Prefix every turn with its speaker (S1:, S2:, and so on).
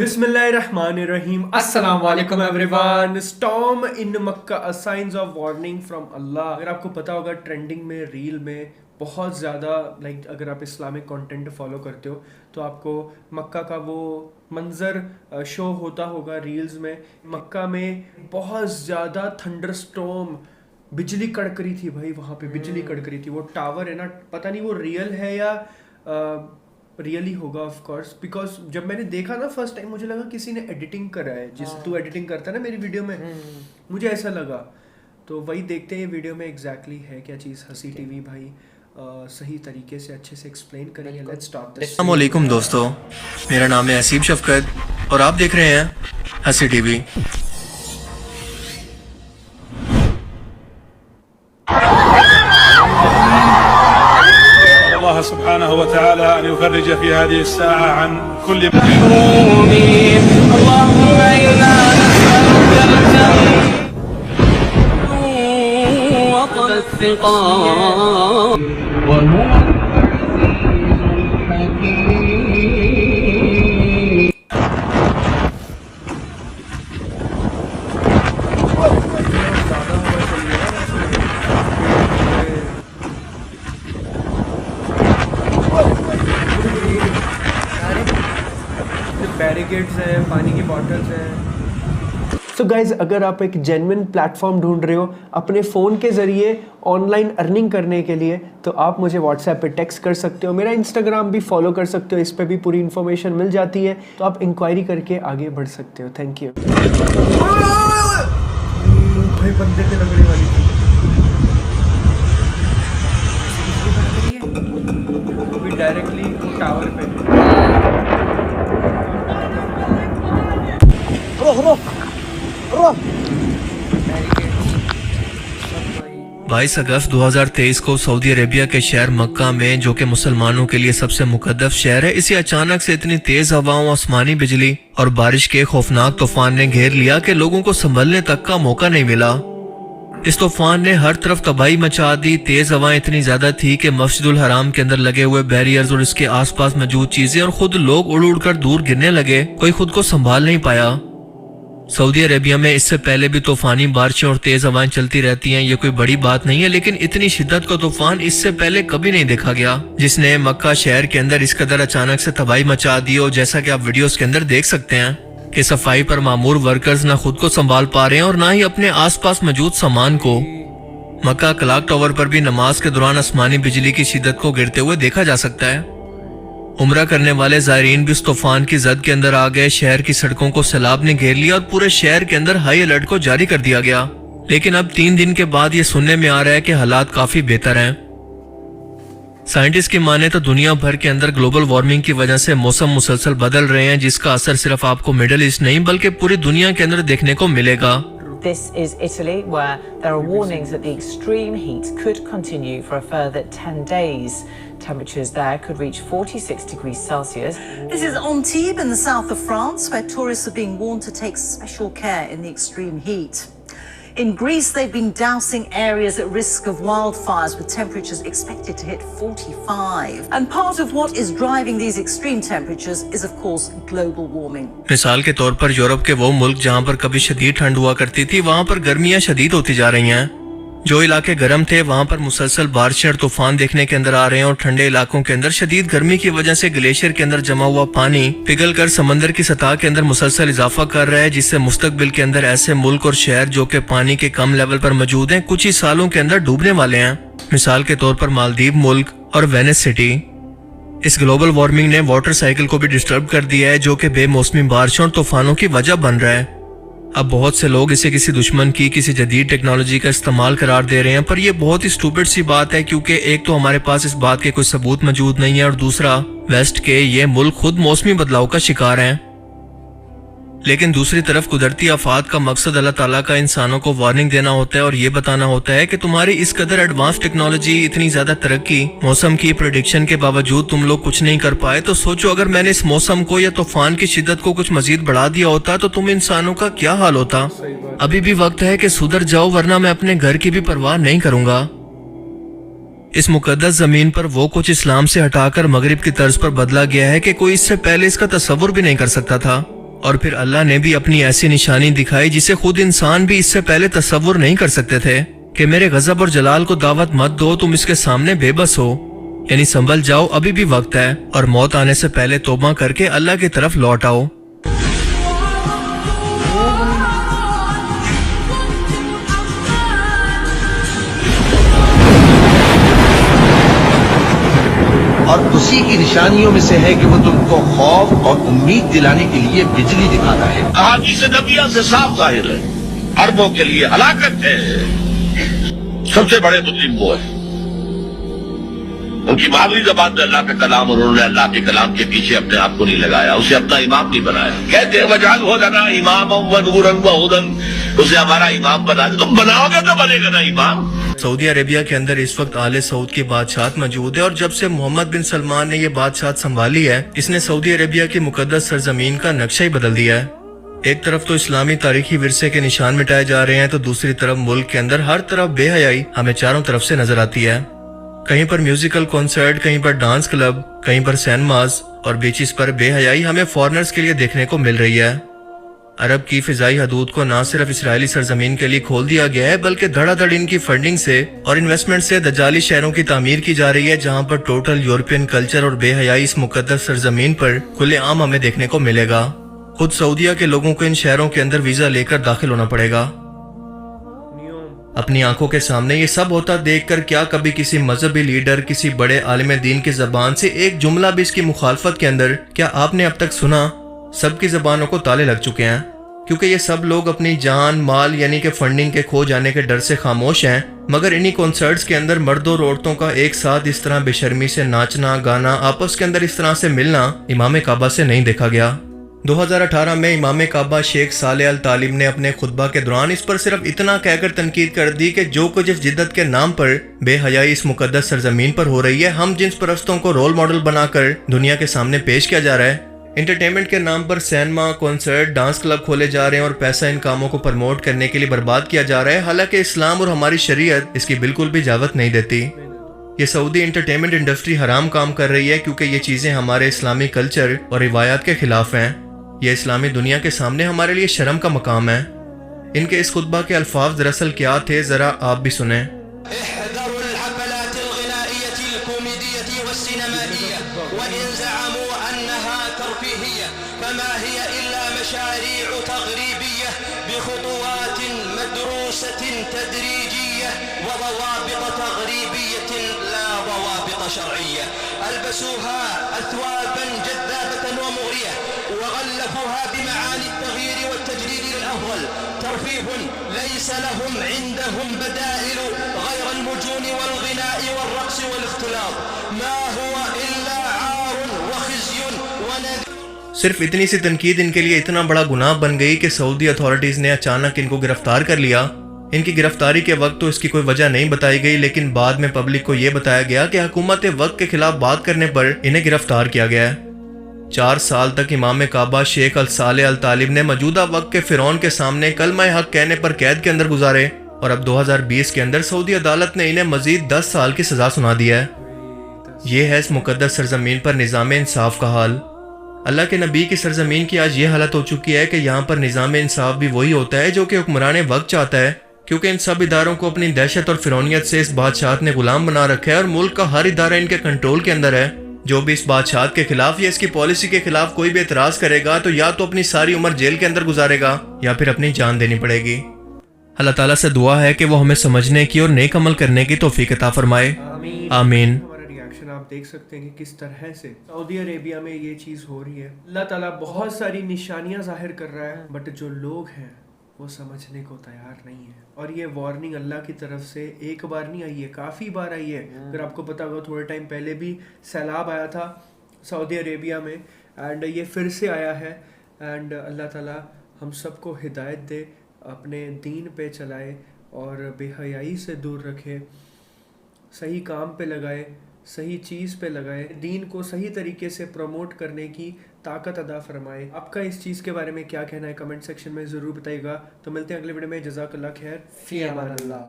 S1: Bismillahirrahmanirrahim. Assalamu alaikum everyone. Storm in Makkah, signs of warning from Allah. اگر آپ کو پتا ہوگا ٹرینڈنگ میں ریل میں بہت زیادہ اگر آپ اسلامک کانٹینٹ فالو کرتے ہو تو آپ کو مکہ کا وہ منظر شو ہوتا ہوگا ریلز میں. مکہ میں بہت زیادہ تھنڈر سٹورم، بجلی کڑک رہی تھی بھائی، وہاں پہ بجلی کڑک رہی تھی. وہ ٹاور ہے نا، پتہ نہیں وہ ریئل ہے یا ریئلی ہوگا آف کورس، بیکاز جب میں نے دیکھا نا فرسٹ ٹائم مجھے لگا کسی نے ایڈیٹنگ کرا ہے، جس تو ایڈیٹنگ کرتا ہے نا میری ویڈیو میں، مجھے ایسا لگا. تو وہی دیکھتے ہیں یہ ویڈیو میں ایگزیکٹلی ہے کیا چیز. ہنسی ٹی وی بھائی صحیح طریقے سے اچھے سے ایکسپلین کریں گے. Let's start.
S2: السلام علیکم دوستو، میرا نام ہے حسیب شفقت اور آپ دیکھ رہے ہیں ہنسی ٹی وی.
S3: الله سبحانه وتعالى أن يفرج في هذه الساعة عن كل مؤمن. اللهم إنا نسألك الجنة وطل الثقام وهو العزيز الحكيم.
S1: بیریکیڈز ہیں، پانی کی بوٹلز ہیں. سو گائز، اگر آپ ایک جینوئن پلیٹ فارم ڈھونڈ رہے ہو اپنے فون کے ذریعے آن لائن ارننگ کرنے کے لیے تو آپ مجھے واٹس ایپ پہ ٹیکسٹ کر سکتے ہو. میرا انسٹاگرام بھی فالو کر سکتے ہو، اس پہ بھی پوری انفارمیشن مل جاتی ہے، تو آپ انکوائری کر کے آگے بڑھ سکتے ہو. Thank you. بھائی بندے کے لگنے والی تھی ڈائریکٹلی ٹاور پہ.
S2: 22 اگست 2023 کو سعودی عربیہ کے شہر مکہ میں، جو کہ مسلمانوں کے لیے سب سے مقدس شہر ہے، اسے اچانک سے اتنی تیز ہواؤں، آسمانی بجلی اور بارش کے خوفناک طوفان نے گھیر لیا کہ لوگوں کو سنبھلنے تک کا موقع نہیں ملا. اس طوفان نے ہر طرف تباہی مچا دی. تیز ہوائیں اتنی زیادہ تھی کہ مسجد الحرام کے اندر لگے ہوئے بیریئرز اور اس کے آس پاس موجود چیزیں اور خود لوگ اڑ اڑ کر دور گرنے لگے. کوئی خود کو سنبھال نہیں پایا. سعودی عربیہ میں اس سے پہلے بھی طوفانی بارشیں اور تیز ہوائیں چلتی رہتی ہیں، یہ کوئی بڑی بات نہیں ہے، لیکن اتنی شدت کا طوفان اس سے پہلے کبھی نہیں دیکھا گیا جس نے مکہ شہر کے اندر اس قدر اچانک سے تباہی مچا دی. اور جیسا کہ آپ ویڈیوز کے اندر دیکھ سکتے ہیں کہ صفائی پر مامور ورکرز نہ خود کو سنبھال پا رہے ہیں اور نہ ہی اپنے آس پاس موجود سامان کو. مکہ کلاک ٹاور پر بھی نماز کے دوران آسمانی بجلی کی شدت کو گرتے ہوئے دیکھا جا سکتا ہے. عمرہ کرنے والے زائرین بھی اس طوفان کی زد کے اندر آ گئے. شہر کی سڑکوں کو سیلاب نے گھیر لیا اور پورے شہر کے اندر ہائی الرٹ کو جاری کر دیا گیا. لیکن اب 3 دن کے بعد یہ سننے میں آ رہا ہے کہ حالات کافی بہتر ہیں. سائنٹسٹ کی مانے تو دنیا بھر کے اندر گلوبل وارمنگ کی وجہ سے موسم مسلسل بدل رہے ہیں، جس کا اثر صرف آپ کو مڈل ایسٹ نہیں بلکہ پوری دنیا کے اندر دیکھنے کو ملے گا.
S4: This is Italy, where there are warnings that the extreme heat could continue for a further 10 days. Temperatures there could reach 46 degrees Celsius.
S5: This is Antibes in the south of France, where tourists are being warned to take special care in the extreme heat. In Greece, they've been dousing areas at risk of wildfires with temperatures expected to hit 45. And part of what is driving these extreme temperatures is, of course, global warming.
S2: مثال کے طور پر Europe کے وہ ملک جہاں پر کبھی شدید ٹھنڈ ہوا کرتی تھی، وہاں پر گرمیاں شدید ہوتی جا رہی ہیں. جو علاقے گرم تھے وہاں پر مسلسل بارشیں اور طوفان دیکھنے کے اندر آ رہے ہیں، اور ٹھنڈے علاقوں کے اندر شدید گرمی کی وجہ سے گلیشیئر کے اندر جمع ہوا پانی پگھل کر سمندر کی سطح کے اندر مسلسل اضافہ کر رہا ہے، جس سے مستقبل کے اندر ایسے ملک اور شہر جو کہ پانی کے کم لیول پر موجود ہیں کچھ ہی سالوں کے اندر ڈوبنے والے ہیں. مثال کے طور پر مالدیپ ملک اور وینس سٹی. اس گلوبل وارمنگ نے واٹر سائیکل کو بھی ڈسٹرب کر دیا ہے، جو کہ بے موسمی بارشوں اور طوفانوں کی وجہ بن رہا ہے. اب بہت سے لوگ اسے کسی دشمن کی، کسی جدید ٹیکنالوجی کا استعمال قرار دے رہے ہیں، پر یہ بہت ہی سٹوپڈ سی بات ہے، کیونکہ ایک تو ہمارے پاس اس بات کے کوئی ثبوت موجود نہیں ہے، اور دوسرا ویسٹ کے یہ ملک خود موسمی بدلاؤ کا شکار ہیں. لیکن دوسری طرف قدرتی آفات کا مقصد اللہ تعالیٰ کا انسانوں کو وارننگ دینا ہوتا ہے اور یہ بتانا ہوتا ہے کہ تمہاری اس قدر ایڈوانس ٹیکنالوجی، اتنی زیادہ ترقی، موسم کی پریڈکشن کے باوجود تم لوگ کچھ نہیں کر پائے. تو سوچو اگر میں نے اس موسم کو یا طوفان کی شدت کو کچھ مزید بڑھا دیا ہوتا تو تم انسانوں کا کیا حال ہوتا. ابھی بھی وقت ہے کہ سدھر جاؤ، ورنہ میں اپنے گھر کی بھی پرواہ نہیں کروں گا. اس مقدس زمین پر وہ کچھ اسلام سے ہٹا کر مغرب کی طرز پر بدلا گیا ہے کہ کوئی اس سے پہلے اس کا تصور بھی نہیں کر سکتا تھا. اور پھر اللہ نے بھی اپنی ایسی نشانی دکھائی جسے خود انسان بھی اس سے پہلے تصور نہیں کر سکتے تھے کہ میرے غضب اور جلال کو دعوت مت دو، تم اس کے سامنے بے بس ہو، یعنی سنبھل جاؤ، ابھی بھی وقت ہے، اور موت آنے سے پہلے توبہ کر کے اللہ کی طرف لوٹ آؤ۔
S6: اور اسی کی نشانیوں میں سے ہے کہ وہ تم کو خوف اور امید دلانے کے لیے بجلی دکھاتا ہے۔
S7: احادیث نبویہ سے صاف ظاہر ہے عربوں کے لیے ہلاکت ہے، سب سے بڑے مجرم وہ ہیں۔ ان کی مادری زبان میں اللہ کا کلام، اور انہوں نے اللہ کے کلام کے پیچھے اپنے آپ کو نہیں لگایا، اسے اپنا امام نہیں بنایا۔ کہتے ہیں وَاجْعَلْهُ لَنَا إِمَامًا وَنُورًا وَهُدًى، اسے ہمارا امام بنا دے۔ تم بناؤ گے تو بنے گا نا امام۔
S2: سعودی عربیہ کے اندر اس وقت آل سعود کی بادشاہت موجود ہے، اور جب سے محمد بن سلمان نے یہ بادشاہت سنبھالی ہے، اس نے سعودی عربیہ کی مقدس سرزمین کا نقشہ ہی بدل دیا ہے۔ ایک طرف تو اسلامی تاریخی ورثے کے نشان مٹائے جا رہے ہیں، تو دوسری طرف ملک کے اندر ہر طرف بے حیائی ہمیں چاروں طرف سے نظر آتی ہے۔ کہیں پر میوزیکل کنسرٹ، کہیں پر ڈانس کلب، کہیں پر سینماز اور بیچز پر بے حیائی ہمیں فارنرز کے لیے دیکھنے کو مل رہی ہے۔ عرب کی فضائی حدود کو نہ صرف اسرائیلی سرزمین کے لیے کھول دیا گیا ہے، بلکہ دھڑا دھڑ ان کی فنڈنگ سے اور انویسٹمنٹ سے دجالی شہروں کی تعمیر کی جا رہی ہے، جہاں پر ٹوٹل یورپین کلچر اور بے حیائی اس مقدس سرزمین پر کھلے عام ہمیں دیکھنے کو ملے گا۔ خود سعودیہ کے لوگوں کو ان شہروں کے اندر ویزا لے کر داخل ہونا پڑے گا۔ اپنی آنکھوں کے سامنے یہ سب ہوتا دیکھ کر کیا کبھی کسی مذہبی لیڈر، کسی بڑے عالم دین کی زبان سے ایک جملہ بھی اس کی مخالفت کے اندر کیا آپ نے اب تک سنا؟ سب کی زبانوں کو تالے لگ چکے ہیں، کیونکہ یہ سب لوگ اپنی جان مال یعنی کہ فنڈنگ کے کھو جانے کے ڈر سے خاموش ہیں، مگر انہی کنسرٹس کے اندر مردوں اور عورتوں کا ایک ساتھ اس طرح بے شرمی سے ناچنا گانا، آپس کے اندر اس طرح سے ملنا امام کعبہ سے نہیں دیکھا گیا۔ 2018 میں امام کعبہ شیخ صالح الطالب نے اپنے خطبہ کے دوران اس پر صرف اتنا کہہ کر تنقید کر دی کہ جو کچھ اس جدت کے نام پر بے حیائی اس مقدس سرزمین پر ہو رہی ہے، ہم جنس پرستوں کو رول ماڈل بنا کر دنیا کے سامنے پیش کیا جا رہا ہے۔ انٹرٹینمنٹ کے نام پر سینما، کنسرٹ، ڈانس کلب کھولے جا رہے ہیں اور پیسہ ان کاموں کو پروموٹ کرنے کے لیے برباد کیا جا رہا ہے، حالانکہ اسلام اور ہماری شریعت اس کی بالکل بھی اجازت نہیں دیتی۔ یہ سعودی انٹرٹینمنٹ انڈسٹری حرام کام کر رہی ہے، کیونکہ یہ چیزیں ہمارے اسلامی کلچر اور روایات کے خلاف ہیں۔ یہ اسلامی دنیا کے سامنے ہمارے لیے شرم کا مقام ہے۔ ان کے اس خطبہ کے الفاظ دراصل کیا تھے، ذرا آپ بھی سنیں۔
S8: احذروا الحفلات الغنائية الكوميدية والسينمائية وإن زعموا أنها ترفيهية فما هي إلا مشاريع تغريبية بخطوات مدروسة تدريجية وضوابط تغريبية لا ضوابط شرعية، ألبسوها أثوابا جذابة ومغرية وغلفوها بمعاني التغيير والتجديد للأفضل، ترفيه ليس لهم عندهم بدائل غير المجون والغناء والرقص والاختلاط، ما هو إلا عار وخزي ونذير۔
S2: صرف اتنی سی تنقید ان کے لیے اتنا بڑا گناہ بن گئی کہ سعودی اتھارٹیز نے اچانک ان کو گرفتار کر لیا۔ ان کی گرفتاری کے وقت تو اس کی کوئی وجہ نہیں بتائی گئی، لیکن بعد میں پبلک کو یہ بتایا گیا کہ حکومت وقت کے خلاف بات کرنے پر انہیں گرفتار کیا گیا ہے۔ 4 سال تک امام کعبہ شیخ صالح الطالب نے موجودہ وقت کے فرعون کے سامنے کلمہ حق کہنے پر قید کے اندر گزارے، اور اب 2020 کے اندر سعودی عدالت نے انہیں مزید 10 سال کی سزا سنا دی ہے۔ یہ ہے اس مقدس سرزمین پر نظام انصاف کا حال۔ اللہ کے نبی کی سرزمین کی آج یہ حالت ہو چکی ہے کہ یہاں پر نظام انصاف بھی وہی ہوتا ہے جو کہ حکمران وقت چاہتا ہے، کیونکہ ان سب اداروں کو اپنی دہشت اور فرعونیت سے اس بادشاہت نے غلام بنا رکھا ہے، اور ملک کا ہر ادارہ ان کے کنٹرول کے اندر ہے۔ جو بھی اس بادشاہت کے خلاف یا اس کی پالیسی کے خلاف کوئی بھی اعتراض کرے گا تو یا تو اپنی ساری عمر جیل کے اندر گزارے گا یا پھر اپنی جان دینی پڑے گی۔ اللہ تعالیٰ سے دعا ہے کہ وہ ہمیں سمجھنے کی اور نیک عمل کرنے کی توفیق عطا فرمائے، آمین۔
S1: ہمارا ریاکشن آپ دیکھ سکتے ہیں کہ کس طرح سے سعودی عربیہ میں یہ چیز ہو رہی ہے۔ اللہ تعالیٰ بہت ساری نشانیاں ظاہر کر رہا ہے، بٹ جو لوگ ہیں وہ سمجھنے کو تیار نہیں ہے، اور یہ وارننگ اللہ کی طرف سے ایک بار نہیں آئی ہے، کافی بار آئی ہے۔ اگر آپ کو پتا ہوگا تھوڑے ٹائم پہلے بھی سیلاب آیا تھا سعودی عربیہ میں، اینڈ یہ پھر سے آیا ہے۔ اینڈ اللہ تعالیٰ ہم سب کو ہدایت دے، اپنے دین پہ چلائے اور بے حیائی سے دور رکھے، صحیح کام پہ لگائے، صحیح چیز پہ لگائے، دین کو صحیح طریقے سے پروموٹ کرنے کی طاقت عطا فرمائے۔ آپ کا اس چیز کے بارے میں کیا کہنا ہے کمنٹ سیکشن میں ضرور بتائیے گا۔ تو ملتے ہیں اگلے ویڈیو میں، جزاک اللہ خیر، فی امان اللہ۔